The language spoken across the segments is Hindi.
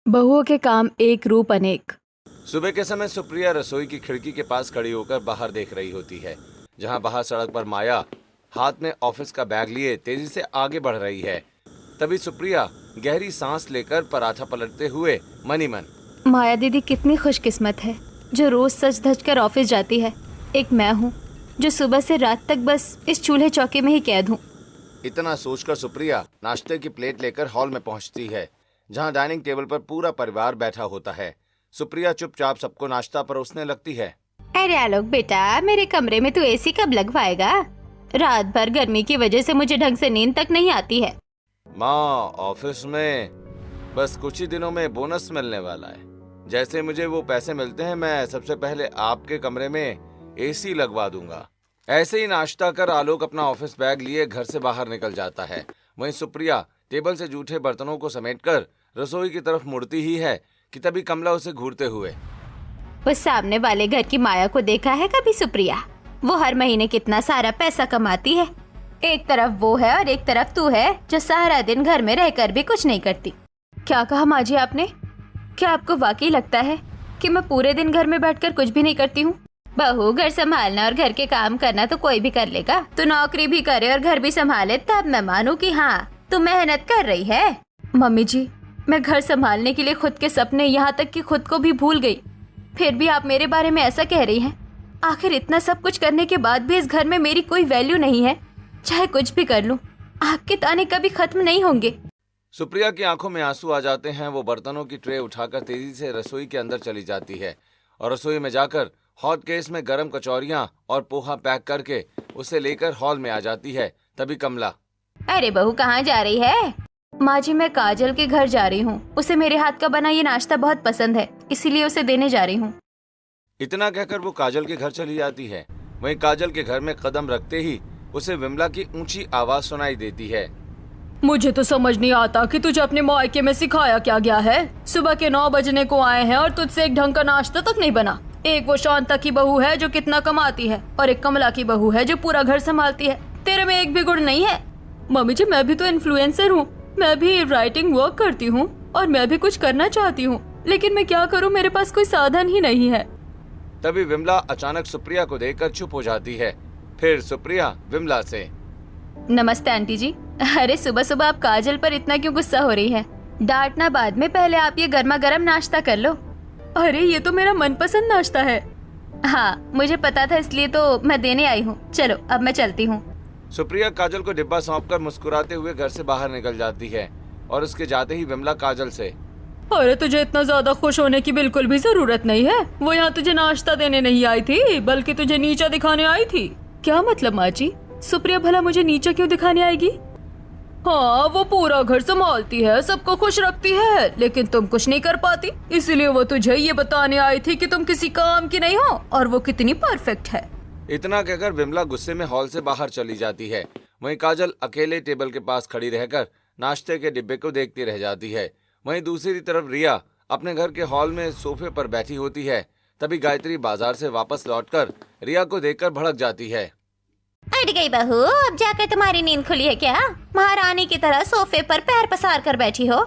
बहुओं के काम एक रूप अनेक। सुबह के समय सुप्रिया रसोई की खिड़की के पास खड़ी होकर बाहर देख रही होती है, जहां बाहर सड़क पर माया हाथ में ऑफिस का बैग लिए तेजी से आगे बढ़ रही है। तभी सुप्रिया गहरी सांस लेकर पराठा पलटते हुए मनी मन, माया दीदी कितनी खुशकिस्मत है जो रोज सज धज कर ऑफिस जाती है। एक मैं हूँ जो सुबह से रात तक बस इस चूल्हे चौके में ही कैद हूँ। इतना सोचकर सुप्रिया नाश्ते की प्लेट लेकर हॉल में पहुंचती है, जहां डाइनिंग टेबल पर पूरा परिवार बैठा होता है। सुप्रिया चुपचाप सबको नाश्ता परोसने लगती है। अरे आलोक बेटा, मेरे कमरे में तू एसी कब लगवाएगा? रात भर गर्मी की वजह से मुझे ढंग से नींद तक नहीं आती है। माँ, ऑफिस में बस कुछ ही दिनों में बोनस मिलने वाला है। जैसे मुझे वो पैसे मिलते हैं, मैं सबसे पहले आपके कमरे में एसी लगवा दूंगा। ऐसे ही नाश्ता कर आलोक अपना ऑफिस बैग लिए घर से बाहर निकल जाता है। वहीं सुप्रिया टेबल से जूठे बर्तनों को समेटकर रसोई की तरफ मुड़ती ही है कि तभी कमला उसे घूरते हुए, उस सामने वाले घर की माया को देखा है कभी सुप्रिया? वो हर महीने कितना सारा पैसा कमाती है। एक तरफ वो है और एक तरफ तू है जो सारा दिन घर में रहकर भी कुछ नहीं करती। क्या कहा माँ जी आपने? क्या आपको वाकई लगता है कि मैं पूरे दिन घर में बैठकर कुछ भी नहीं करती हूँ? बहू, घर संभालना और घर के काम करना तो कोई भी कर लेगा। तू नौकरी भी करे और घर भी संभाले तब मैं मानू कि हाँ तू मेहनत कर रही है। मम्मी जी, मैं घर संभालने के लिए खुद के सपने, यहाँ तक कि खुद को भी भूल गई। फिर भी आप मेरे बारे में ऐसा कह रही हैं। आखिर इतना सब कुछ करने के बाद भी इस घर में मेरी कोई वैल्यू नहीं है। चाहे कुछ भी कर लूं, आपके ताने कभी खत्म नहीं होंगे। सुप्रिया की आंखों में आंसू आ जाते हैं। वो बर्तनों की ट्रे उठाकर तेजी से रसोई के अंदर चली जाती है और रसोई में जाकर हॉट केस में गर्म कचौरियां और पोहा पैक करके उसे लेकर हॉल में आ जाती है। तभी कमला, अरे बहू, कहाँ जा रही है? माँ जी, मैं काजल के घर जा रही हूँ। उसे मेरे हाथ का बना ये नाश्ता बहुत पसंद है, इसीलिए उसे देने जा रही हूँ। इतना कहकर वो काजल के घर चली जाती है। वहीं काजल के घर में कदम रखते ही उसे विमला की ऊंची आवाज सुनाई देती है। मुझे तो समझ नहीं आता कि तुझे अपने मायके में सिखाया क्या गया है। सुबह के 9 बजने को आए हैं और तुझसे एक ढंग का नाश्ता तक नहीं बना। एक वो शांता की बहू है जो कितना कमाती है और एक कमला की बहू है जो पूरा घर संभालती है। तेरे में एक भी गुण नहीं है। मम्मी जी, मैं भी तो इन्फ्लुएंसर हूँ, मैं भी राइटिंग वर्क करती हूँ और मैं भी कुछ करना चाहती हूँ, लेकिन मैं क्या करूँ, मेरे पास कोई साधन ही नहीं है। तभी विमला अचानक सुप्रिया को देखकर चुप हो जाती है। फिर सुप्रिया विमला से, नमस्ते आंटी जी। अरे सुबह सुबह आप काजल पर इतना क्यों गुस्सा हो रही है? डांटना बाद में, पहले आप ये गर्मा गर्म नाश्ता कर लो। अरे ये तो मेरा मनपसंद नाश्ता है। हाँ, मुझे पता था, इसलिए तो मैं देने आई हूँ। चलो अब मैं चलती हूँ। सुप्रिया काजल को डिब्बा सौंपकर मुस्कुराते हुए घर से बाहर निकल जाती है और उसके जाते ही विमला काजल से, अरे तुझे इतना ज्यादा खुश होने की बिल्कुल भी जरूरत नहीं है। वो यहाँ तुझे नाश्ता देने नहीं आई थी, बल्कि तुझे नीचा दिखाने आई थी। क्या मतलब माँ जी? सुप्रिया भला मुझे नीचा क्यों दिखाने आएगी? हाँ, वो पूरा घर संभालती है, सबको खुश रखती है, लेकिन तुम कुछ नहीं कर पाती, इसीलिए वो तुझे ये बताने आई थी कि तुम किसी काम की नहीं हो और वो कितनी परफेक्ट है। इतना कहकर विमला गुस्से में हॉल से बाहर चली जाती है। वहीं काजल अकेले टेबल के पास खड़ी रहकर नाश्ते के डिब्बे को देखती रह जाती है। वहीं दूसरी तरफ रिया अपने घर के हॉल में सोफे पर बैठी होती है। तभी गायत्री बाजार से वापस लौटकर रिया को देखकर भड़क जाती है। अट गई बहू, अब जाकर तुम्हारी नींद खुली है क्या? महारानी की तरह सोफे पर पैर पसार कर बैठी हो।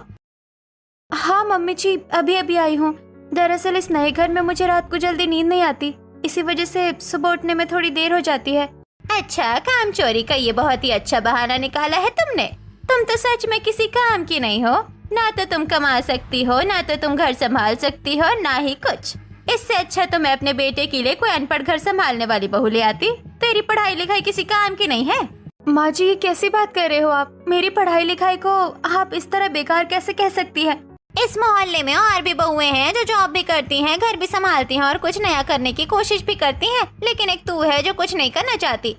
हाँ मम्मी जी, अभी अभी आई हूँ। दरअसल इस नए घर में मुझे रात को जल्दी नींद नहीं आती, इसी वजह से सुबह उठने में थोड़ी देर हो जाती है। अच्छा, काम चोरी का ये बहुत ही अच्छा बहाना निकाला है तुमने। तुम तो सच में किसी काम की नहीं हो। ना तो तुम कमा सकती हो, ना तो तुम घर संभाल सकती हो, ना ही कुछ। इससे अच्छा तो मैं अपने बेटे के लिए कोई अनपढ़ घर संभालने वाली बहू ले आती। तेरी पढ़ाई लिखाई किसी काम की नहीं है। माँ जी, ये कैसी बात कर रहे हो आप? मेरी पढ़ाई लिखाई को आप इस तरह बेकार कैसे कह सकती हैं? इस मोहल्ले में और भी बहुएं हैं जो जॉब भी करती हैं, घर भी संभालती हैं और कुछ नया करने की कोशिश भी करती हैं, लेकिन एक तू है जो कुछ नहीं करना चाहती।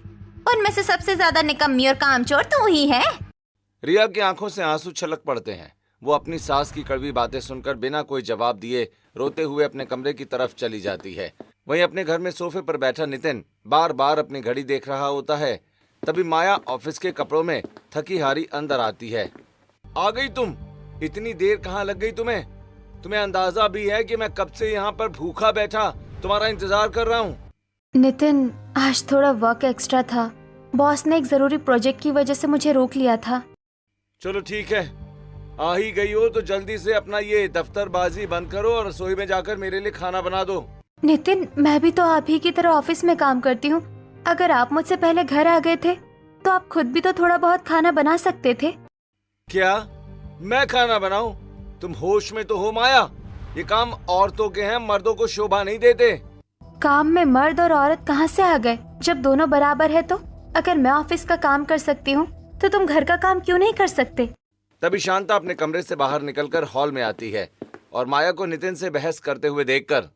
उनमें से सबसे ज्यादा निकम्मी और कामचोर तू ही है। रिया की आंखों से आंसू छलक पड़ते हैं। वो अपनी सास की कड़वी बातें सुनकर बिना कोई जवाब दिए रोते हुए अपने कमरे की तरफ चली जाती है। वहीं अपने घर में सोफे पर बैठा नितिन बार बार अपनी घड़ी देख रहा होता है। तभी माया ऑफिस के कपड़ों में थकी हारी अंदर आती है। आ गई तुम? इतनी देर कहाँ लग गई तुम्हें? तुम्हें अंदाजा भी है कि मैं कब से यहाँ पर भूखा बैठा तुम्हारा इंतजार कर रहा हूँ? नितिन, आज थोड़ा वर्क एक्स्ट्रा था। बॉस ने एक जरूरी प्रोजेक्ट की वजह से मुझे रोक लिया था। चलो ठीक है, आ ही गई हो तो जल्दी से अपना ये दफ्तरबाजी बंद करो और रसोई में जाकर मेरे लिए खाना बना दो। नितिन, मैं भी तो आप ही की तरह ऑफिस में काम करती हूँ। अगर आप मुझसे पहले घर आ गए थे तो आप खुद भी तो थोड़ा बहुत खाना बना सकते थे। क्या मैं खाना बनाऊं? तुम होश में तो हो माया? ये काम औरतों के हैं, मर्दों को शोभा नहीं देते। काम में मर्द और औरत कहाँ से आ गए जब दोनों बराबर है? तो अगर मैं ऑफिस का काम कर सकती हूँ तो तुम घर का काम क्यों नहीं कर सकते? तभी शांता अपने कमरे से बाहर निकलकर हॉल में आती है और माया को नितिन से बहस करते हुए देखकर,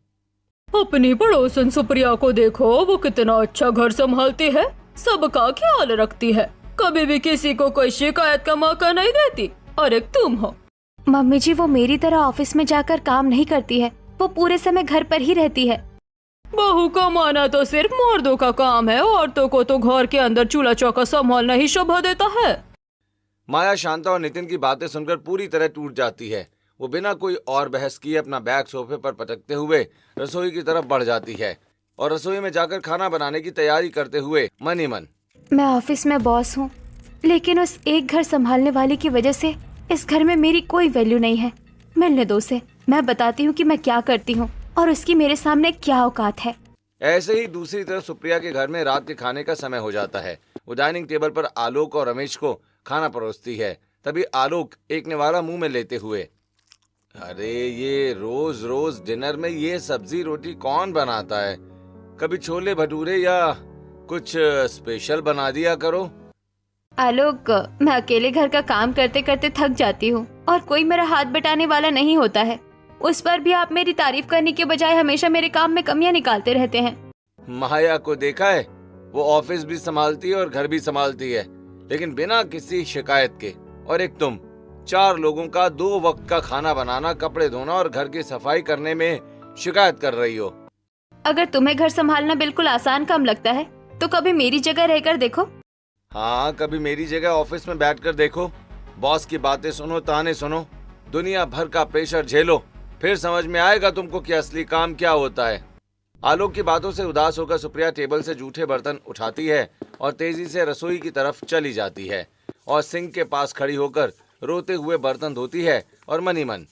अपनी पड़ोसन सुप्रिया को देखो, वो कितना अच्छा घर संभालती है, सबका ख्याल रखती है, कभी भी किसी को कोई शिकायत का मौका नहीं देती। और एक तुम हो। मम्मी जी, वो मेरी तरह ऑफिस में जाकर काम नहीं करती है, वो पूरे समय घर पर ही रहती है। बहू कमाना तो सिर्फ मर्दों का काम है, औरतों को तो घर के अंदर चूल्हा चौका संभालना ही शोभा देता है। माया शांता और नितिन की बातें सुनकर पूरी तरह टूट जाती है। वो बिना कोई और बहस किए अपना बैग सोफे पर पटकते हुए रसोई की तरफ बढ़ जाती है और रसोई में जाकर खाना बनाने की तैयारी करते हुए मन ही मन, मैं ऑफिस में बॉस हूँ, लेकिन उस एक घर संभालने वाली की वजह से इस घर में मेरी कोई वैल्यू नहीं है। मिलने दो उसे, मैं बताती हूँ कि मैं क्या करती हूँ और उसकी मेरे सामने क्या औकात है। ऐसे ही दूसरी तरफ सुप्रिया के घर में रात के खाने का समय हो जाता है। वो डाइनिंग टेबल पर आलोक और रमेश को खाना परोसती है। तभी आलोक एक निवाला मुंह में लेते हुए, अरे ये रोज रोज डिनर में ये सब्जी रोटी कौन बनाता है? कभी छोले भटूरे या कुछ स्पेशल बना दिया करो। आलोक, मैं अकेले घर का काम करते करते थक जाती हूँ और कोई मेरा हाथ बटाने वाला नहीं होता है। उस पर भी आप मेरी तारीफ करने के बजाय हमेशा मेरे काम में कमियां निकालते रहते हैं। माया को देखा है, वो ऑफिस भी संभालती है और घर भी संभालती है, लेकिन बिना किसी शिकायत के। और एक तुम 4 लोगों का 2 वक्त का खाना बनाना, कपड़े धोना और घर की सफाई करने में शिकायत कर रही हो। अगर तुम्हें घर संभालना बिल्कुल आसान काम लगता है तो कभी मेरी जगह रहकर देखो। हाँ, कभी मेरी जगह ऑफिस में बैठकर देखो। बॉस की बातें सुनो, ताने सुनो, दुनिया भर का प्रेशर झेलो, फिर समझ में आएगा तुमको कि असली काम क्या होता है। आलोक की बातों से उदास होकर सुप्रिया टेबल से जूठे बर्तन उठाती है और तेजी से रसोई की तरफ चली जाती है और सिंक के पास खड़ी होकर रोते हुए बर्तन धोती है और मन ही मन,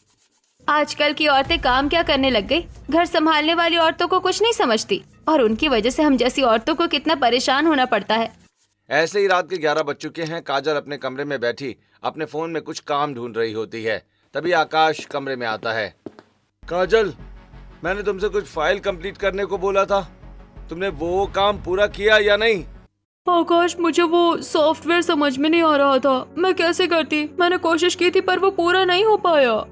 आजकल की औरतें काम क्या करने लग गई? घर संभालने वाली औरतों को कुछ नहीं समझती और उनकी वजह से हम जैसी औरतों को कितना परेशान होना पड़ता है। ऐसे ही रात के 11 बज चुके हैं। काजल अपने कमरे में बैठी अपने फोन में कुछ काम ढूंढ रही होती है। तभी आकाश कमरे में आता है। काजल, मैंने तुमसे कुछ फाइल कंप्लीट करने को बोला था, तुमने वो काम पूरा किया या नहीं? आकाश, मुझे वो सॉफ्टवेयर समझ में नहीं आ रहा था, मैं कैसे करती? मैंने कोशिश की थी पर वो पूरा नहीं हो पाया।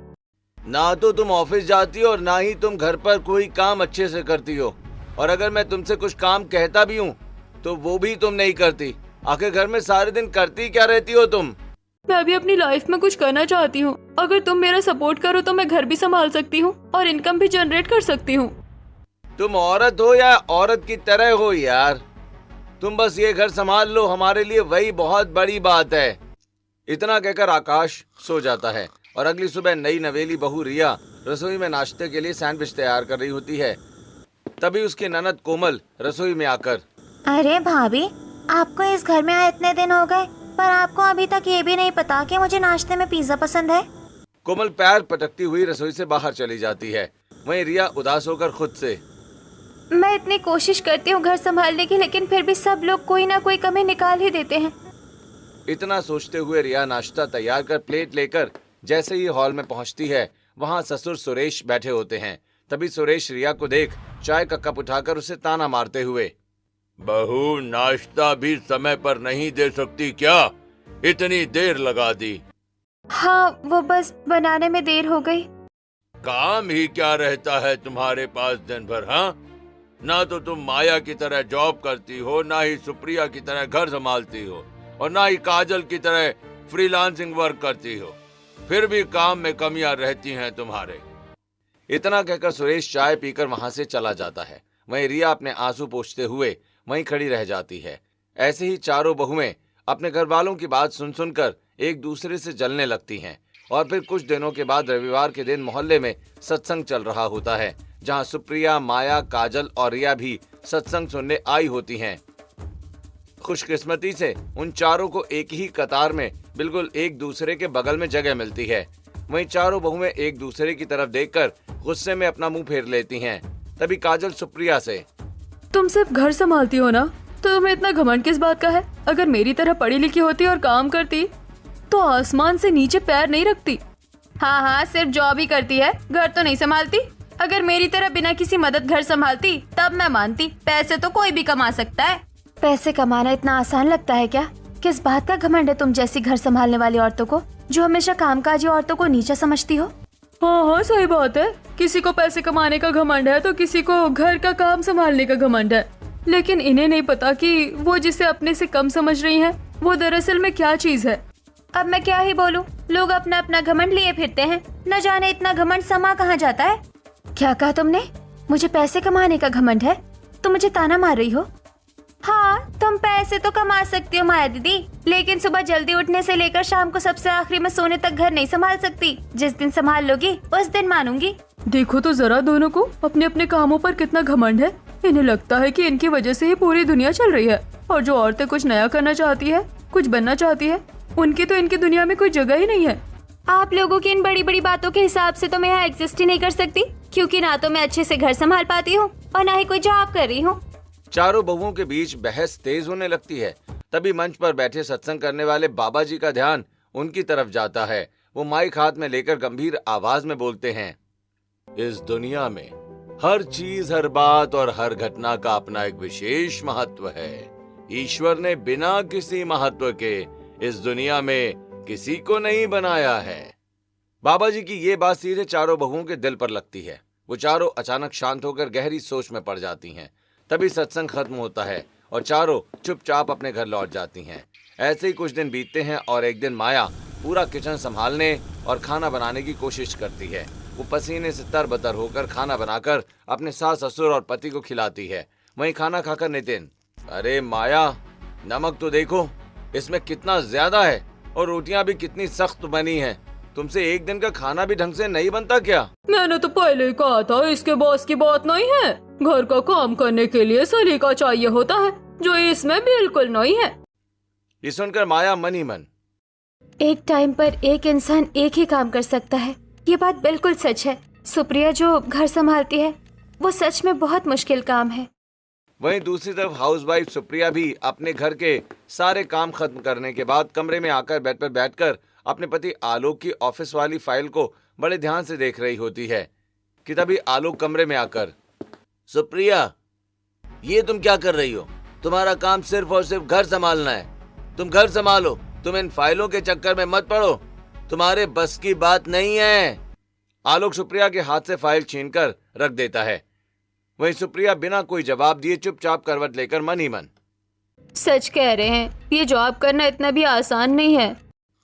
ना तो तुम ऑफिस जाती हो और ना ही तुम घर पर कोई काम अच्छे से करती हो, और अगर मैं तुमसे कुछ काम कहता भी हूँ तो वो भी तुम नहीं करती। आखिर घर में सारे दिन करती क्या रहती हो तुम? मैं भी अपनी लाइफ में कुछ करना चाहती हूँ। अगर तुम मेरा सपोर्ट करो तो मैं घर भी संभाल सकती हूँ और इनकम भी जनरेट कर सकती हूँ। तुम औरत हो या औरत की तरह हो यार? तुम बस ये घर संभाल लो, हमारे लिए वही बहुत बड़ी बात है। इतना कहकर आकाश सो जाता है और अगली सुबह नई नवेली बहू रिया रसोई में नाश्ते के लिए सैंडविच तैयार कर रही होती है। तभी उसकी ननद कोमल रसोई में आकर, अरे भाभी, आपको इस घर में आए इतने दिन हो गए पर आपको अभी तक ये भी नहीं पता कि मुझे नाश्ते में पिज्जा पसंद है। कोमल पैर पटकती हुई रसोई से बाहर चली जाती है। वहीं रिया उदास होकर खुद से, मैं इतनी कोशिश करती हूँ घर संभालने की, लेकिन फिर भी सब लोग कोई ना कोई कमी निकाल ही देते हैं। इतना सोचते हुए रिया नाश्ता तैयार कर प्लेट लेकर जैसे ही हॉल में पहुंचती है, वहां ससुर सुरेश बैठे होते हैं। तभी सुरेश रिया को देख चाय का कप उठाकर उसे ताना मारते हुए, बहू, नाश्ता भी समय पर नहीं दे सकती क्या? इतनी देर लगा दी। हाँ, वो बस बनाने में देर हो गई। काम ही क्या रहता है तुम्हारे पास दिन भर? हाँ, ना तो तुम माया की तरह जॉब करती हो, ना ही सुप्रिया की तरह घर संभालती हो, और ना ही काजल की तरह फ्रीलांसिंग वर्क करती हो। फिर भी काम में कमियां रहती हैं तुम्हारे। इतना कहकर सुरेश चाय पीकर वहां से चला जाता है। वहीं रिया अपने आंसू पोंछते हुए वहीं खड़ी रह जाती है। ऐसे ही चारों बहुएं अपने घर वालों की बात सुन सुनकर एक दूसरे से जलने लगती हैं। और फिर कुछ दिनों के बाद रविवार के दिन मोहल्ले में सत्संग चल रहा होता है, जहां सुप्रिया, माया, काजल और रिया भी सत्संग सुनने आई होती हैं। खुशकिस्मती से उन चारों को एक ही कतार में बिल्कुल एक दूसरे के बगल में जगह मिलती है। वहीं चारों बहुएं एक दूसरे की तरफ देखकर गुस्से में अपना मुंह फेर लेती हैं। तभी काजल सुप्रिया से, तुम सिर्फ घर संभालती हो ना, तो तुम्हें इतना घमंड किस बात का है? अगर मेरी तरह पढ़ी लिखी होती और काम करती तो आसमान से नीचे पैर नहीं रखती। हाँ हाँ, सिर्फ जॉब ही करती है, घर तो नहीं संभालती। अगर मेरी तरह बिना किसी मदद घर संभालती तब मैं मानती। पैसे तो कोई भी कमा सकता है। पैसे कमाना इतना आसान लगता है क्या? किस बात का घमंड है तुम जैसी घर संभालने वाली औरतों को, जो हमेशा कामकाजी औरतों को नीचा समझती हो? हाँ हाँ, सही बात है। किसी को पैसे कमाने का घमंड है तो किसी को घर का काम संभालने का घमंड है। लेकिन इन्हें नहीं पता कि वो जिसे अपने से कम समझ रही हैं, वो दरअसल में क्या चीज है। अब मैं क्या ही बोलूं, लोग अपना अपना घमंड लिए फिरते हैं। न जाने इतना घमंड समा कहाँ जाता है। क्या कहा तुमने? मुझे पैसे कमाने का घमंड है? तुम मुझे ताना मार रही हो? हाँ, तुम पैसे तो कमा सकती हो माया दीदी, लेकिन सुबह जल्दी उठने से लेकर शाम को सबसे आखिरी में सोने तक घर नहीं संभाल सकती। जिस दिन संभाल लोगी उस दिन मानूंगी। देखो तो जरा दोनों को अपने अपने कामों पर कितना घमंड है। इन्हें लगता है कि इनकी वजह से ही पूरी दुनिया चल रही है, और जो औरतें कुछ नया करना चाहती है, कुछ बनना चाहती है, उनकी तो इनकी दुनिया में कोई जगह ही नहीं है। आप लोगों की इन बड़ी बड़ी बातों के हिसाब से तो मैं यहाँ एग्जिस्ट ही नहीं कर सकती, क्योंकि ना तो मैं अच्छे से घर संभाल पाती हूँ और ना ही कोई जॉब कर रही हूँ। चारों बहुओं के बीच बहस तेज होने लगती है। तभी मंच पर बैठे सत्संग करने वाले बाबा जी का ध्यान उनकी तरफ जाता है। वो माइक हाथ में लेकर गंभीर आवाज में बोलते हैं, इस दुनिया में हर चीज, हर बात और हर घटना का अपना एक विशेष महत्व है। ईश्वर ने बिना किसी महत्व के इस दुनिया में किसी को नहीं बनाया है। बाबा जी की ये बात सीधे चारों बहुओं के दिल पर लगती है। वो चारों अचानक शांत होकर गहरी सोच में पड़ जाती हैं। तभी सत्संग खत्म होता है और चारों चुपचाप अपने घर लौट जाती हैं। ऐसे ही कुछ दिन बीतते हैं और एक दिन माया पूरा किचन संभालने और खाना बनाने की कोशिश करती है। वो पसीने से तरबतर होकर खाना बनाकर अपने सास ससुर और पति को खिलाती है। वहीं खाना खाकर नितिन, अरे माया, नमक तो देखो, इसमें कितना ज्यादा है और रोटियां भी कितनी सख्त बनी हैं। तुमसे एक दिन का खाना भी ढंग से नहीं बनता क्या? मैंने तो पहले ही कहा था, इसके बॉस की बात नहीं है। घर का काम करने के लिए सलीका चाहिए होता है, जो इसमें बिल्कुल नहीं है। ये सुनकर माया मन ही मन, एक टाइम पर एक इंसान एक ही काम कर सकता है, ये बात बिल्कुल सच है। सुप्रिया जो घर संभालती है वो सच में बहुत मुश्किल काम है। वहीं दूसरी तरफ हाउसवाइफ सुप्रिया भी अपने घर के सारे काम खत्म करने के बाद कमरे में आकर बेड पर बैठकर अपने पति आलोक की ऑफिस वाली फाइल को बड़े ध्यान से देख रही होती है कि तभी आलोक कमरे में आकर, सुप्रिया, ये तुम क्या कर रही हो? तुम्हारा काम सिर्फ और सिर्फ घर संभालना है। तुम घर संभालो, तुम इन फाइलों के चक्कर में मत पड़ो, तुम्हारे बस की बात नहीं है। आलोक सुप्रिया के हाथ से फाइल छीनकर रख देता है। वहीं सुप्रिया बिना कोई जवाब दिए चुपचाप करवट लेकर मन ही मन, सच कह रहे हैं, ये जॉब करना इतना भी आसान नहीं है।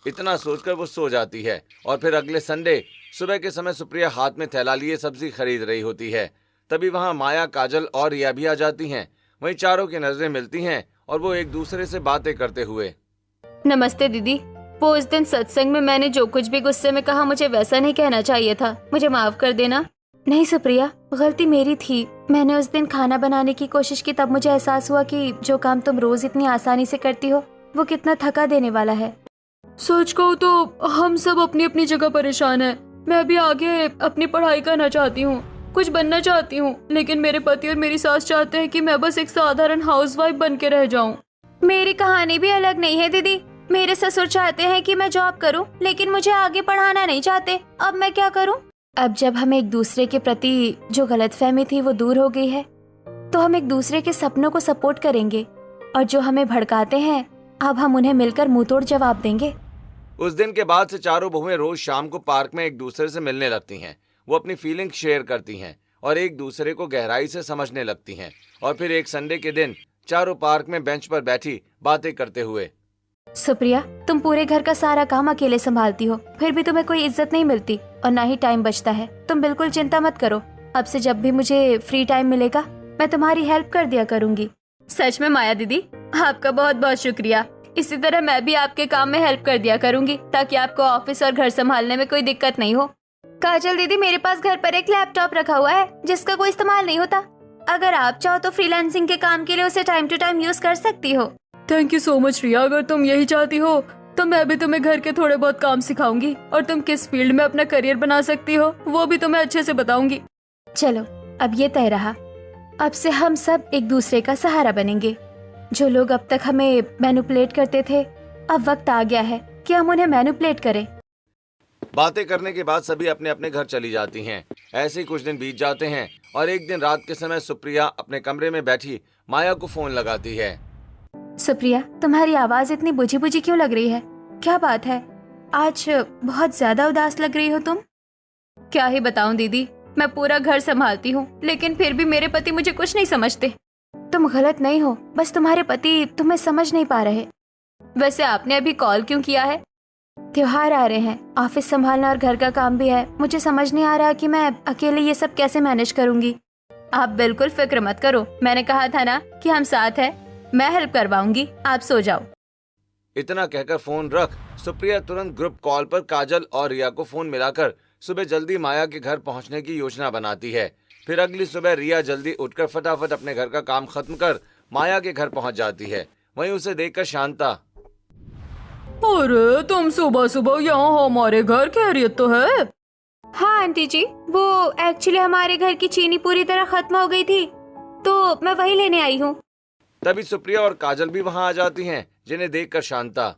इतना सोचकर वो सो जाती है। और फिर अगले संडे सुबह के समय सुप्रिया हाथ में थैला लिए सब्जी खरीद रही होती है। तभी वहां माया, काजल और रिया भी आ जाती हैं। वहीं चारों की नजरें मिलती हैं और वो एक दूसरे से बातें करते हुए, नमस्ते दीदी। वो उस दिन सत्संग में मैंने जो कुछ भी गुस्से में कहा, मुझे वैसा नहीं कहना चाहिए था, मुझे माफ कर देना। नहीं सुप्रिया, गलती मेरी थी। मैंने उस दिन खाना बनाने की कोशिश की, तब मुझे एहसास हुआ कि जो काम तुम रोज इतनी आसानी से करती हो वो कितना थका देने वाला है। सच कहूँ तो हम सब अपनी अपनी जगह परेशान हैं। मैं भी आगे अपनी पढ़ाई करना चाहती हूँ, कुछ बनना चाहती हूँ, लेकिन मेरे पति और मेरी सास चाहते हैं कि मैं बस एक साधारण हाउसवाइफ बन के रह जाऊँ। मेरी कहानी भी अलग नहीं है दीदी। मेरे ससुर चाहते हैं कि मैं जॉब करूं, लेकिन मुझे आगे पढ़ाना नहीं चाहते। अब मैं क्या करूं? अब जब हम एक दूसरे के प्रति जो गलतफहमी थी वो दूर हो गई है, तो हम एक दूसरे के सपनों को सपोर्ट करेंगे, और जो हमें भड़काते हैं अब हम उन्हें मिलकर मुंहतोड़ जवाब देंगे। उस दिन के बाद से चारों बहुएं रोज शाम को पार्क में एक दूसरे से मिलने लगती हैं। वो अपनी फीलिंग शेयर करती हैं और एक दूसरे को गहराई से समझने लगती हैं। और फिर एक संडे के दिन चारों पार्क में बेंच पर बैठी बातें करते हुए, सुप्रिया, तुम पूरे घर का सारा काम अकेले संभालती हो, फिर भी तुम्हें कोई इज्जत नहीं मिलती और ना ही टाइम बचता है। तुम बिल्कुल चिंता मत करो, अब से जब भी मुझे फ्री टाइम मिलेगा मैं तुम्हारी हेल्प कर दिया करूंगी। सच में माया दीदी, आपका बहुत बहुत शुक्रिया। इसी तरह मैं भी आपके काम में हेल्प कर दिया करूंगी, ताकि आपको ऑफिस और घर संभालने में कोई दिक्कत नहीं हो। काजल दीदी, मेरे पास घर पर एक लैपटॉप रखा हुआ है जिसका कोई इस्तेमाल नहीं होता। अगर आप चाहो तो फ्रीलांसिंग के काम के लिए उसे टाइम टू टाइम यूज कर सकती हो। थैंक यू सो मच रिया। अगर तुम यही चाहती हो तो मैं भी तुम्हें घर के थोड़े बहुत काम सिखाऊंगी और तुम किस फील्ड में अपना करियर बना सकती हो वो भी तुम्हें अच्छे से बताऊंगी। चलो, अब ये तय रहा, अब से हम सब एक दूसरे का सहारा बनेंगे। जो लोग अब तक हमें मैनिपुलेट करते थे, अब वक्त आ गया है कि हम उन्हें मैनिपुलेट करें। बातें करने के बाद सभी अपने अपने घर चली जाती हैं। ऐसे ही कुछ दिन बीत जाते हैं और एक दिन रात के समय सुप्रिया अपने कमरे में बैठी माया को फोन लगाती है। सुप्रिया, तुम्हारी आवाज इतनी बुझी बुझी क्यों लग रही है? क्या बात है? आज बहुत ज्यादा उदास लग रही हो तुम। क्या ही बताऊं दीदी, मैं पूरा घर संभालती हूँ लेकिन फिर भी मेरे पति मुझे कुछ नहीं समझते। तुम गलत नहीं हो, बस तुम्हारे पति तुम्हें समझ नहीं पा रहे। वैसे आपने अभी कॉल क्यों किया है? त्योहार आ रहे हैं, ऑफिस संभालना और घर का काम भी है। मुझे समझ नहीं आ रहा कि मैं अकेले ये सब कैसे मैनेज करूंगी। आप बिल्कुल फिक्र मत करो, मैंने कहा था ना कि हम साथ हैं, मैं हेल्प करवाऊंगी, आप सो जाओ। इतना कहकर फोन रख सुप्रिया तुरंत ग्रुप कॉल पर काजल और रिया को फोन मिलाकर सुबह जल्दी माया के घर पहुंचने की योजना बनाती है। फिर अगली सुबह रिया जल्दी उठकर फटाफट अपने घर का काम खत्म कर माया के घर पहुंच जाती है। वहीं उसे देखकर शांता, अरे तुम सुबह सुबह यहाँ हमारे घर, खैरियत तो है? हाँ आंटी जी, वो एक्चुअली हमारे घर की चीनी पूरी तरह खत्म हो गई थी तो मैं वही लेने आई हूँ। तभी सुप्रिया और काजल भी वहां आ जाती हैं, जिन्हें देखकर शांता,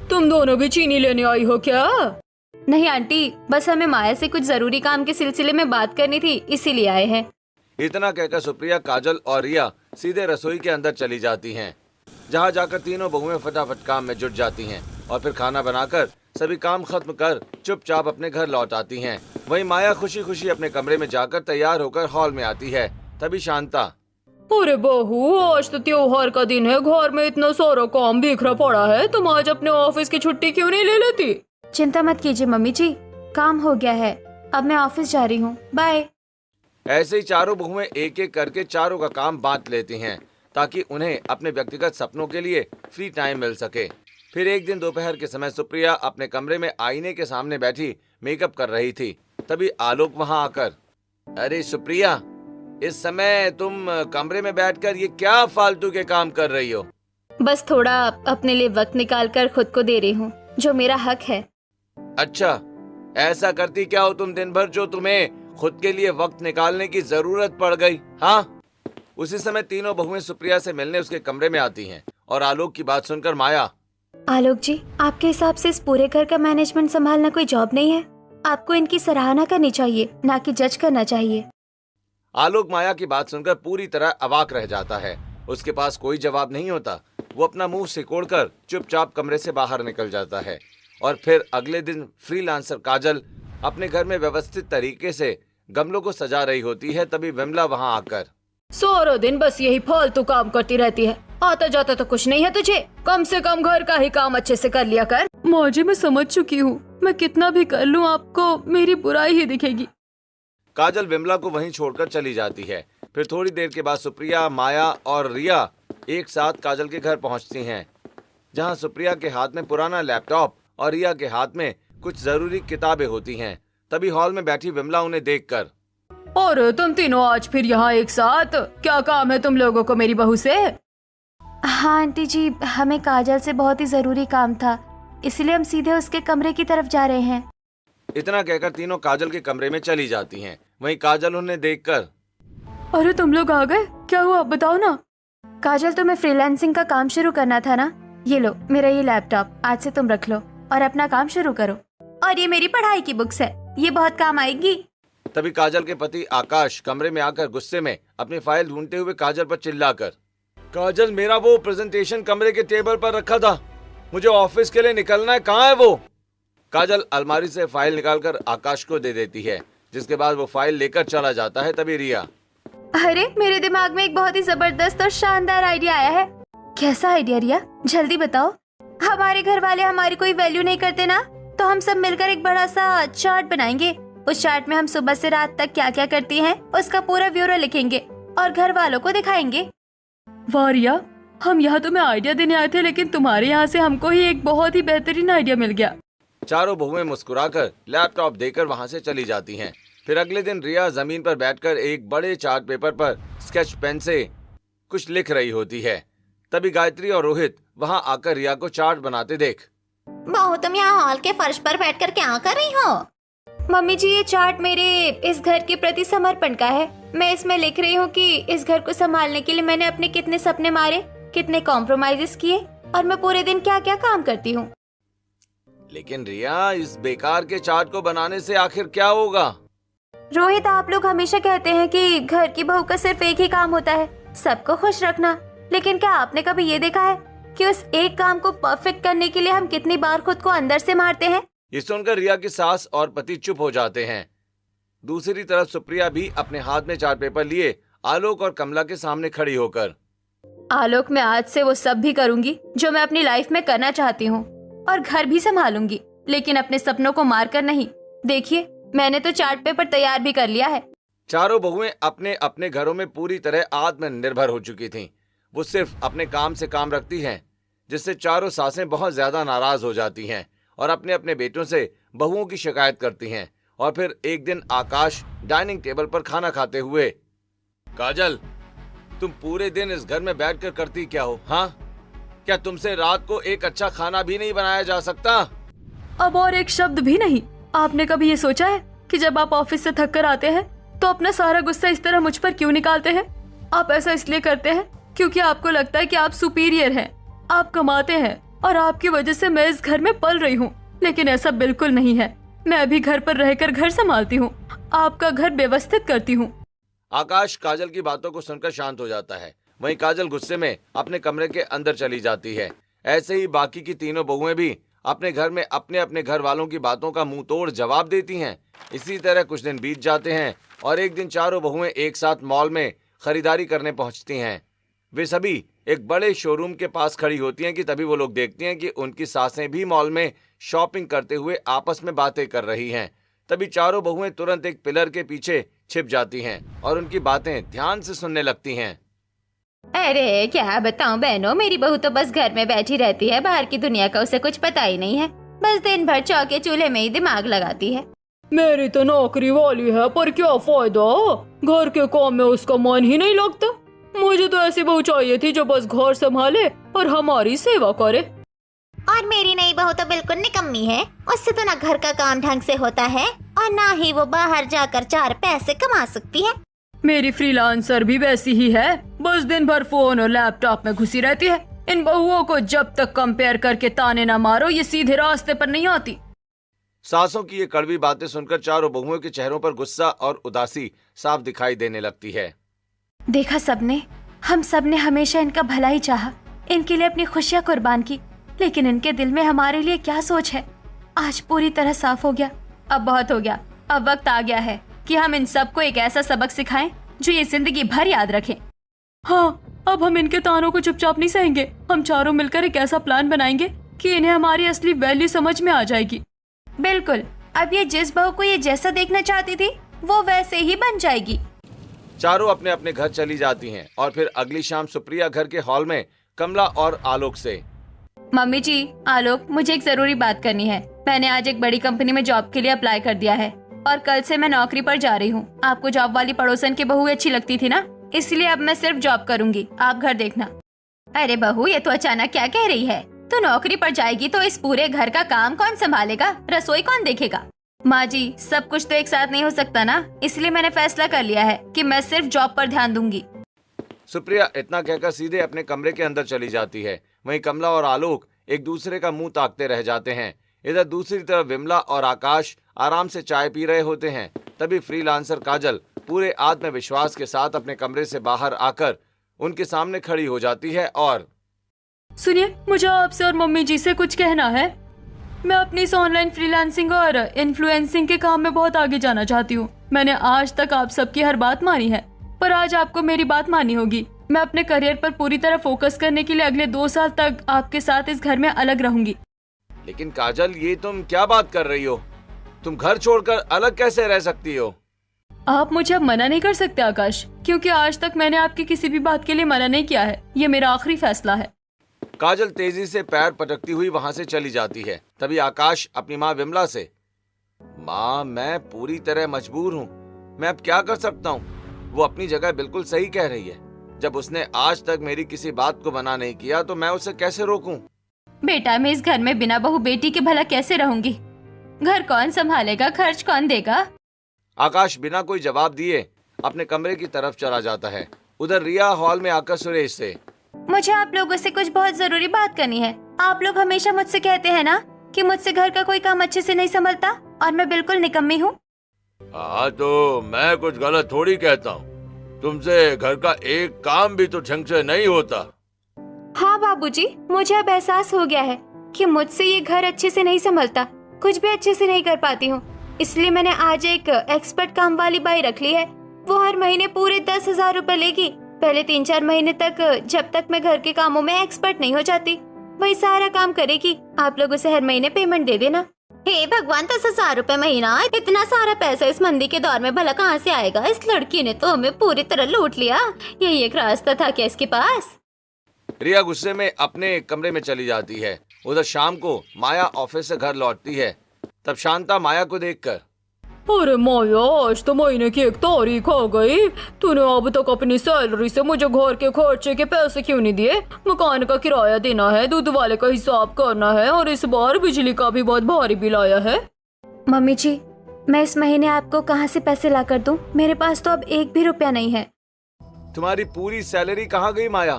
तुम दोनों भी चीनी लेने आई हो क्या? नहीं आंटी, बस हमें माया से कुछ जरूरी काम के सिलसिले में बात करनी थी, इसीलिए आए हैं। इतना कहकर सुप्रिया, काजल और रिया सीधे रसोई के अंदर चली जाती हैं, जहां जाकर तीनों बहुएं फटाफट काम में जुट जाती हैं और फिर खाना बनाकर सभी काम खत्म कर चुपचाप अपने घर लौट आती हैं। वहीं माया खुशी खुशी अपने कमरे में जाकर तैयार होकर हॉल में आती है। तभी शांता, अरे बहू, आज तो त्योहार का दिन है, घर में इतना सारा काम बिखरा पड़ा है, तुम आज अपने ऑफिस की छुट्टी क्यों नहीं ले लेती? चिंता मत कीजिए मम्मी जी, काम हो गया है, अब मैं ऑफिस जा रही हूँ, बाय। ऐसे ही चारों बहुएं एक एक करके चारों का काम बांट लेती हैं ताकि उन्हें अपने व्यक्तिगत सपनों के लिए फ्री टाइम मिल सके। फिर एक दिन दोपहर के समय सुप्रिया अपने कमरे में आईने के सामने बैठी मेकअप कर रही थी। तभी आलोक वहां आकर, अरे सुप्रिया, इस समय तुम कमरे में बैठकर ये क्या फालतू के काम कर रही हो? बस थोड़ा अपने लिए वक्त निकाल कर खुद को दे रही हूँ, जो मेरा हक है। अच्छा, ऐसा करती क्या हो तुम दिन भर जो तुम्हें खुद के लिए वक्त निकालने की जरूरत पड़ गई? हाँ। उसी समय तीनों बहुएं सुप्रिया से मिलने उसके कमरे में आती हैं और आलोक की बात सुनकर माया, आलोक जी, आपके हिसाब से इस पूरे घर का मैनेजमेंट संभालना कोई जॉब नहीं है? आपको इनकी सराहना करनी चाहिए, ना कि जज करना चाहिए। आलोक माया की बात सुनकर पूरी तरह अवाक रह जाता है। उसके पास कोई जवाब नहीं होता। वो अपना मुंह सिकोड़कर चुपचाप कमरे से बाहर निकल जाता है। और फिर अगले दिन फ्रीलांसर काजल अपने घर में व्यवस्थित तरीके से गमलों को सजा रही होती है। तभी विमला वहां आकर, सारा दिन बस यही फालतू काम करती रहती है, आता जाता तो कुछ नहीं है तुझे, कम से कम घर का ही काम अच्छे से कर लिया कर। माँ जी, मैं समझ चुकी हूँ, मैं कितना भी कर लूँ आपको मेरी बुराई ही दिखेगी। काजल विमला को वहीं छोड़कर चली जाती है। फिर थोड़ी देर के बाद सुप्रिया, माया और रिया एक साथ काजल के घर पहुंचती हैं, जहां सुप्रिया के हाथ में पुराना लैपटॉप और रिया के हाथ में कुछ जरूरी किताबें होती हैं। तभी हॉल में बैठी विमला उन्हें देखकर, और तुम तीनों आज फिर यहाँ एक साथ, क्या काम है तुम लोगों को मेरी बहू से? हाँ आंटी जी, हमें काजल से बहुत ही जरूरी काम था, इसलिए हम सीधे उसके कमरे की तरफ जा रहे हैं। इतना कहकर तीनों काजल के कमरे में चली जाती हैं। वहीं काजल उन्हें देखकर, अरे तुम लोग आ गए, क्या हुआ बताओ ना। काजल, तुम्हें फ्रीलांसिंग का काम शुरू करना था ना? ये लो मेरा ये लैपटॉप, आज से तुम रख लो और अपना काम शुरू करो। और ये मेरी पढ़ाई की बुक्स है, ये बहुत काम आएगी। तभी काजल के पति आकाश कमरे में आकर गुस्से में अपनी फाइल ढूंढते हुए काजल पर चिल्लाकर, काजल, मेरा वो प्रेजेंटेशन कमरे के टेबल पर रखा था, मुझे ऑफिस के लिए निकलना है, कहाँ है वो? काजल अलमारी से फाइल निकालकर आकाश को दे देती है, जिसके बाद वो फाइल लेकर चला जाता है। तभी रिया, अरे मेरे दिमाग में एक बहुत ही जबरदस्त और शानदार आइडिया आया है। कैसा आइडिया रिया, जल्दी बताओ। हमारे घर वाले हमारी कोई वैल्यू नहीं करते ना, तो हम सब मिलकर एक बड़ा सा चार्ट बनाएंगे। उस चार्ट में हम सुबह से रात तक क्या क्या करती हैं, उसका पूरा ब्यौरा लिखेंगे और घर वालों को दिखाएंगे। वाह रिया, हम यहाँ तुम्हें आइडिया देने आए थे, लेकिन तुम्हारे यहाँ से हमको ही एक बहुत ही बेहतरीन आइडिया मिल गया। चारों बहुएं मुस्कुराकर लैपटॉप देकर वहां से चली जाती हैं। फिर अगले दिन रिया जमीन पर बैठकर एक बड़े चार्ट पेपर पर स्केच पेन से कुछ लिख रही होती है। तभी गायत्री और रोहित वहां आकर रिया को चार्ट बनाते देख, बहू तुम यहाँ हॉल के फर्श पर बैठकर क्या कर रही हो? मम्मी जी, ये चार्ट मेरे इस घर के प्रति समर्पण का है। मैं इसमें लिख रही हूँ कि इस घर को संभालने के लिए मैंने अपने कितने सपने मारे, कितने कॉम्प्रोमाइजेस किए और मैं पूरे दिन क्या क्या काम करती हूँ। लेकिन रिया, इस बेकार के चार्ट को बनाने से आखिर क्या होगा? रोहित, आप लोग हमेशा कहते हैं कि घर की बहू का सिर्फ एक ही काम होता है, सबको खुश रखना। लेकिन क्या आपने कभी ये देखा है कि उस एक काम को परफेक्ट करने के लिए हम कितनी बार खुद को अंदर से मारते हैं? ये सुनकर रिया की सास और पति चुप हो जाते हैं। दूसरी तरफ सुप्रिया भी अपने हाथ में चार्ट पेपर लिए आलोक और कमला के सामने खड़ी होकर, आलोक, मैं आज से वो सब भी करूंगी जो मैं अपनी लाइफ में करना चाहती हूँ और घर भी संभालूंगी, लेकिन अपने सपनों को मारकर नहीं। देखिए, मैंने तो चार्ट पेपर तैयार भी कर लिया है। चारों बहुएं अपने अपने घरों में पूरी तरह आत्मनिर्भर हो चुकी थीं। वो सिर्फ अपने काम से काम रखती हैं, जिससे चारों सासें बहुत ज्यादा नाराज हो जाती हैं और अपने अपने बेटों से बहुओं की शिकायत करती हैं। और फिर एक दिन आकाश डाइनिंग टेबल पर खाना खाते हुए, काजल, तुम पूरे दिन इस घर में बैठकर करती क्या हो? हाँ, क्या तुमसे रात को एक अच्छा खाना भी नहीं बनाया जा सकता? अब और एक शब्द भी नहीं। आपने कभी ये सोचा है कि जब आप ऑफिस से थक कर आते हैं तो अपना सारा गुस्सा इस तरह मुझ पर क्यों निकालते हैं? आप ऐसा इसलिए करते हैं क्योंकि आपको लगता है कि आप सुपीरियर हैं, आप कमाते हैं और आपकी वजह से मैं इस घर में पल रही हूँ। लेकिन ऐसा बिल्कुल नहीं है। मैं अभी घर पर रहकर घर संभालती हूँ, आपका घर व्यवस्थित करती हूँ। आकाश काजल की बातों को सुनकर शांत हो जाता है। वहीं काजल गुस्से में अपने कमरे के अंदर चली जाती है। ऐसे ही बाकी की तीनों बहुएं भी अपने घर में अपने अपने घर वालों की बातों का मुंह तोड़ जवाब देती हैं। इसी तरह कुछ दिन बीत जाते हैं और एक दिन चारों बहुएं एक साथ मॉल में खरीदारी करने पहुंचती हैं। वे सभी एक बड़े शोरूम के पास खड़ी होती हैं कि तभी वो लोग देखती हैं कि उनकी सासें भी मॉल में शॉपिंग करते हुए आपस में बातें कर रही हैं। तभी चारों बहुएं तुरंत एक पिलर के पीछे छिप जाती हैं और उनकी बातें ध्यान से सुनने लगती हैं। अरे क्या बताऊं बहनों, मेरी बहू तो बस घर में बैठी रहती है, बाहर की दुनिया का उसे कुछ पता ही नहीं है। बस दिन भर चौके चूल्हे में ही दिमाग लगाती है। मेरी तो नौकरी वाली है, पर क्या फायदा, घर के काम में उसका मन ही नहीं लगता। मुझे तो ऐसी बहू चाहिए थी जो बस घर संभाले और हमारी सेवा करे। और मेरी नई बहू तो बिल्कुल निकम्मी है। उससे तो ना घर का काम ढंग से होता है और ना ही वो बाहर जाकर 4 पैसे कमा सकती है। मेरी फ्रीलांसर भी वैसी ही है, बस दिन भर फोन और लैपटॉप में घुसी रहती है। इन बहुओं को जब तक कंपेयर करके ताने ना मारो, ये सीधे रास्ते पर नहीं आती। सासों की ये कड़वी बातें सुनकर चारों बहुओं के चेहरों पर गुस्सा और उदासी साफ दिखाई देने लगती है। देखा सबने, हम सबने हमेशा इनका भला ही चाहा, इनके लिए अपनी खुशियाँ कुर्बान की, लेकिन इनके दिल में हमारे लिए क्या सोच है, आज पूरी तरह साफ हो गया। अब बहुत हो गया, अब वक्त आ गया है कि हम इन सबको एक ऐसा सबक सिखाएं जो ये जिंदगी भर याद रखें। हाँ, अब हम इनके तानों को चुपचाप नहीं सहेंगे। हम चारों मिलकर एक ऐसा प्लान बनाएंगे कि इन्हें हमारी असली वैल्यू समझ में आ जाएगी। बिल्कुल, अब ये जिस बहू को ये जैसा देखना चाहती थी वो वैसे ही बन जाएगी। चारों अपने अपने घर चली जाती हैं और फिर अगली शाम सुप्रिया घर के हॉल में कमला और आलोक से, मम्मी जी, आलोक, मुझे एक जरूरी बात करनी है। मैंने आज एक बड़ी कंपनी में जॉब के लिए अप्लाई कर दिया है और कल से मैं नौकरी पर जा रही हूँ। आपको जॉब वाली पड़ोसन की बहू अच्छी लगती थी ना, इसलिए अब मैं सिर्फ जॉब करूंगी, आप घर देखना। अरे बहू, ये तो अचानक क्या कह रही है? तो नौकरी पर जाएगी तो इस पूरे घर का काम कौन संभालेगा, रसोई कौन देखेगा? माँ जी, सब कुछ तो एक साथ नहीं हो सकता ना, इसलिए मैंने फैसला कर लिया है कि मैं सिर्फ जॉब पर ध्यान दूंगी। सुप्रिया इतना कहकर सीधे अपने कमरे के अंदर चली जाती है। वहीं कमला और आलोक एक दूसरे का मुंह ताकते रह जाते हैं। इधर दूसरी तरफ विमला और आकाश आराम से चाय पी रहे होते हैं। तभी फ्रीलांसर काजल पूरे आत्मविश्वास के साथ अपने कमरे से बाहर आकर उनके सामने खड़ी हो जाती है और, सुनिए, मुझे आपसे और मम्मी जी से कुछ कहना है। मैं अपनी इस ऑनलाइन फ्रीलांसिंग और इन्फ्लुएंसिंग के काम में बहुत आगे जाना चाहती हूँ। मैंने आज तक आप सबकी हर बात मानी है, पर आज आपको मेरी बात माननी होगी। मैं अपने करियर पर पूरी तरह फोकस करने के लिए अगले 2 साल तक आपके साथ इस घर में अलग रहूंगी। लेकिन काजल, ये तुम क्या बात कर रही हो? तुम घर छोड़कर अलग कैसे रह सकती हो? आप मुझे अब मना नहीं कर सकते आकाश, क्योंकि आज तक मैंने आपकी किसी भी बात के लिए मना नहीं किया है। ये मेरा आखिरी फैसला है। काजल तेजी से पैर पटकती हुई वहां से चली जाती है। तभी आकाश अपनी माँ विमला से, माँ, मैं पूरी तरह मजबूर हूँ, मैं अब क्या कर सकता हूँ? वो अपनी जगह बिल्कुल सही कह रही है। जब उसने आज तक मेरी किसी बात को मना नहीं किया तो मैं उसे कैसे रोकूं? बेटा मैं इस घर में बिना बहू बेटी के भला कैसे रहूंगी? घर कौन संभालेगा, खर्च कौन देगा? आकाश बिना कोई जवाब दिए अपने कमरे की तरफ चला जाता है। उधर रिया हॉल में आकर सुरेश से, मुझे आप लोगों से कुछ बहुत जरूरी बात करनी है। आप लोग हमेशा मुझसे कहते हैं ना कि मुझसे घर का कोई काम अच्छे से नहीं संभलता, और मैं बिल्कुल निकम्मी हूँ। हाँ तो मैं कुछ गलत थोड़ी कहता हूँ, तुमसे घर का एक काम भी तो ढंग से नहीं होता। हाँ बाबूजी, मुझे अब एहसास हो गया है कि मुझसे ये घर अच्छे से नहीं संभलता, कुछ भी अच्छे से नहीं कर पाती हूँ। इसलिए मैंने आज एक एक्सपर्ट काम वाली बाई रख ली है। वो हर महीने पूरे 10,000 रुपए लेगी। पहले 3-4 महीने तक, जब तक मैं घर के कामों में एक्सपर्ट नहीं हो जाती, वही सारा काम करेगी। आप लोग उसे हर महीने पेमेंट दे देना। हे भगवान, 10,000 रुपए महीना! इतना सारा पैसा इस मंदी के दौर में भला कहाँ से आएगा? इस लड़की ने तो हमें पूरी तरह लूट लिया। यही एक रास्ता था क्या इसके पास? रिया गुस्से में अपने कमरे में चली जाती है। उधर शाम को माया ऑफिस से घर लौटती है। तब शांता माया को देखकर, अरे माया, आज तो महीने की 1 तारीख आ गई। तूने अब तक अपनी सैलरी से मुझे घर के खर्चे के पैसे क्यों नहीं दिए? मकान का किराया देना है, दूध वाले का हिसाब करना है, और इस बार बिजली का भी बहुत भारी बिल आया है। मम्मी जी, मैं इस महीने आपको कहाँ से पैसे ला कर दूं? मेरे पास तो अब 1 भी रुपया नहीं है। तुम्हारी पूरी सैलरी कहाँ गई माया?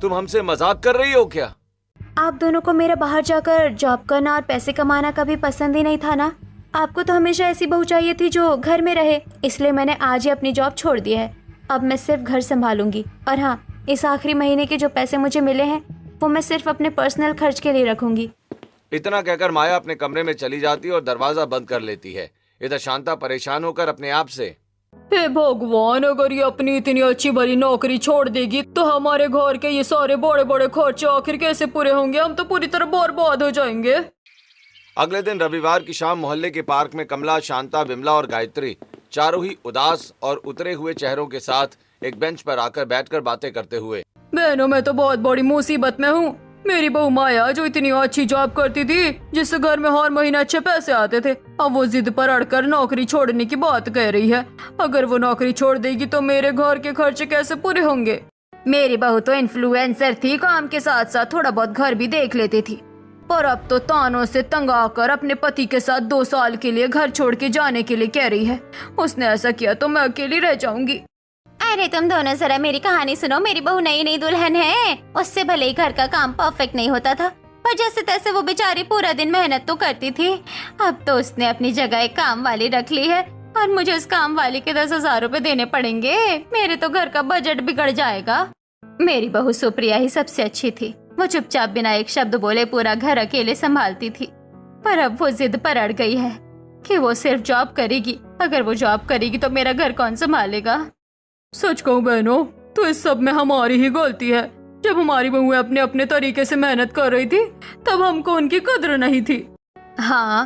तुम हमसे मजाक कर रही हो क्या? आप दोनों को मेरा बाहर जाकर जॉब करना और पैसे कमाना कभी पसंद ही नहीं था ना। आपको तो हमेशा ऐसी बहू चाहिए थी जो घर में रहे, इसलिए मैंने आज ही अपनी जॉब छोड़ दी है। अब मैं सिर्फ घर संभालूंगी। और हाँ, इस आखिरी महीने के जो पैसे मुझे मिले हैं वो मैं सिर्फ अपने पर्सनल खर्च के लिए रखूंगी। इतना कहकर माया अपने कमरे में चली जाती है और दरवाजा बंद कर लेती है। इधर शांता परेशान होकर अपने आप से, हे भगवान, अगर ये अपनी इतनी अच्छी भली नौकरी छोड़ देगी तो हमारे घर के ये सारे बड़े बड़े खर्चे आखिर कैसे पूरे होंगे? हम तो पूरी तरह बर्बाद हो जाएंगे। अगले दिन रविवार की शाम मोहल्ले के पार्क में कमला, शांता, विमला और गायत्री चारों ही उदास और उतरे हुए चेहरों के साथ एक बेंच पर आकर बैठकर बातें करते हुए, बहनों, मैं तो बहुत बड़ी मुसीबत में हूँ। मेरी बहू माया जो इतनी अच्छी जॉब करती थी, जिससे घर में हर महीने अच्छे पैसे आते थे, अब वो जिद पर अड़कर नौकरी छोड़ने की बात कह रही है। अगर वो नौकरी छोड़ देगी तो मेरे घर के खर्चे कैसे पूरे होंगे? मेरी बहू तो इन्फ्लुएंसर थी, काम के साथ साथ थोड़ा बहुत घर भी देख लेती थी, पर अब तो तानों से तंग आकर अपने पति के साथ 2 साल के लिए घर छोड़ के जाने के लिए कह रही है। उसने ऐसा किया तो मैं अकेली रह जाऊंगी। अरे तुम दोनों जरा मेरी कहानी सुनो। मेरी बहू नई नई दुल्हन है, उससे भले ही घर का काम परफेक्ट नहीं होता था, पर जैसे तैसे वो बेचारी पूरा दिन मेहनत तो करती थी। अब तो उसने अपनी जगह एक काम वाली रख ली है, और मुझे उस काम वाली के 10,000 रुपए देने पड़ेंगे। मेरे तो घर का बजट बिगड़ जाएगा। मेरी बहू सुप्रिया ही सबसे अच्छी थी। वो चुपचाप बिना एक शब्द बोले पूरा घर अकेले संभालती थी, पर अब वो जिद पर अड़ गई है कि वो सिर्फ जॉब करेगी। अगर वो जॉब करेगी तो मेरा घर कौन संभालेगा? सच कहूँ बहनों, तो इस सब में हमारी ही गलती है। जब हमारी बहुएं अपने अपने तरीके से मेहनत कर रही थी, तब हमको उनकी कद्र नहीं थी। हाँ,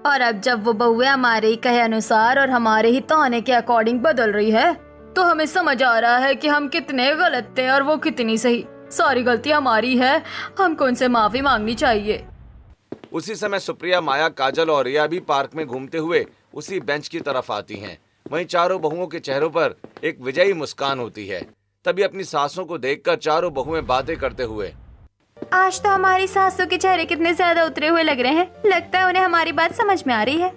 और अब जब वो बहुएं हमारे ही कहे अनुसार और हमारे ही ताने के अकॉर्डिंग बदल रही है, तो हमें समझ आ रहा है कि हम कितने गलत थे और वो कितनी सही। सारी गलती हमारी है, हमको उनसे माफी मांगनी चाहिए। उसी समय सुप्रिया, माया, काजल और रिया भी पार्क में घूमते हुए उसी बेंच की तरफ आती हैं। वहीं चारों बहुओं के चेहरों पर एक विजयी मुस्कान होती है। तभी अपनी सासों को देखकर चारों बहुएं बातें करते हुए, आज तो हमारी सासों के चेहरे कितने ज्यादा उतरे हुए लग रहे हैं। लगता है उन्हें हमारी बात समझ में आ रही है।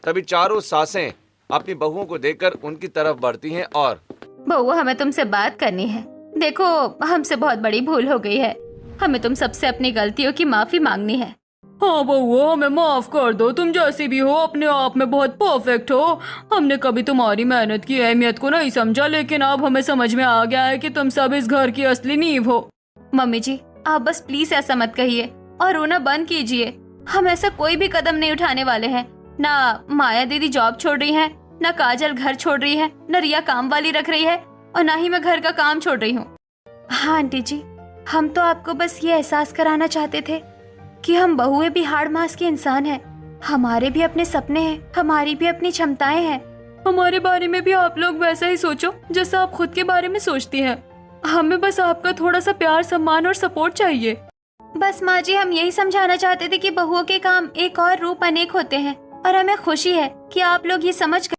तभी चारों सासें अपनी बहुओं को देखकर उनकी तरफ बढ़ती हैं और, बहू, हमें तुमसे बात करनी है। देखो, हमसे बहुत बड़ी भूल हो गई है। हमें तुम सबसे अपनी गलतियों की माफी मांगनी है। हाँ बहू, हमें माफ कर दो। तुम जैसी भी हो, अपने आप में बहुत परफेक्ट हो। हमने कभी तुम्हारी मेहनत की अहमियत को नहीं समझा, लेकिन अब हमें समझ में आ गया है कि तुम सब इस घर की असली नींव हो। मम्मी जी, आप बस प्लीज ऐसा मत कहिए और रोना बंद कीजिए। हम ऐसा कोई भी कदम नहीं उठाने वाले हैं। ना माया दीदी जॉब छोड़ रही है, ना काजल घर छोड़ रही है, ना रिया काम वाली रख रही है, और ना ही मैं घर का काम छोड़ रही हूँ। हाँ आंटी जी, हम तो आपको बस ये एहसास कराना चाहते थे कि हम बहुएं भी हाड़ मास के इंसान हैं। हमारे भी अपने सपने हैं, हमारी भी अपनी क्षमताएं हैं। हमारे बारे में भी आप लोग वैसा ही सोचो जैसा आप खुद के बारे में सोचती हैं। हमें बस आपका थोड़ा सा प्यार, सम्मान और सपोर्ट चाहिए। बस माँ जी, हम यही समझाना चाहते थे कि बहुओं के काम एक और रूप अनेक होते हैं, और हमें खुशी है कि आप लोग ये समझ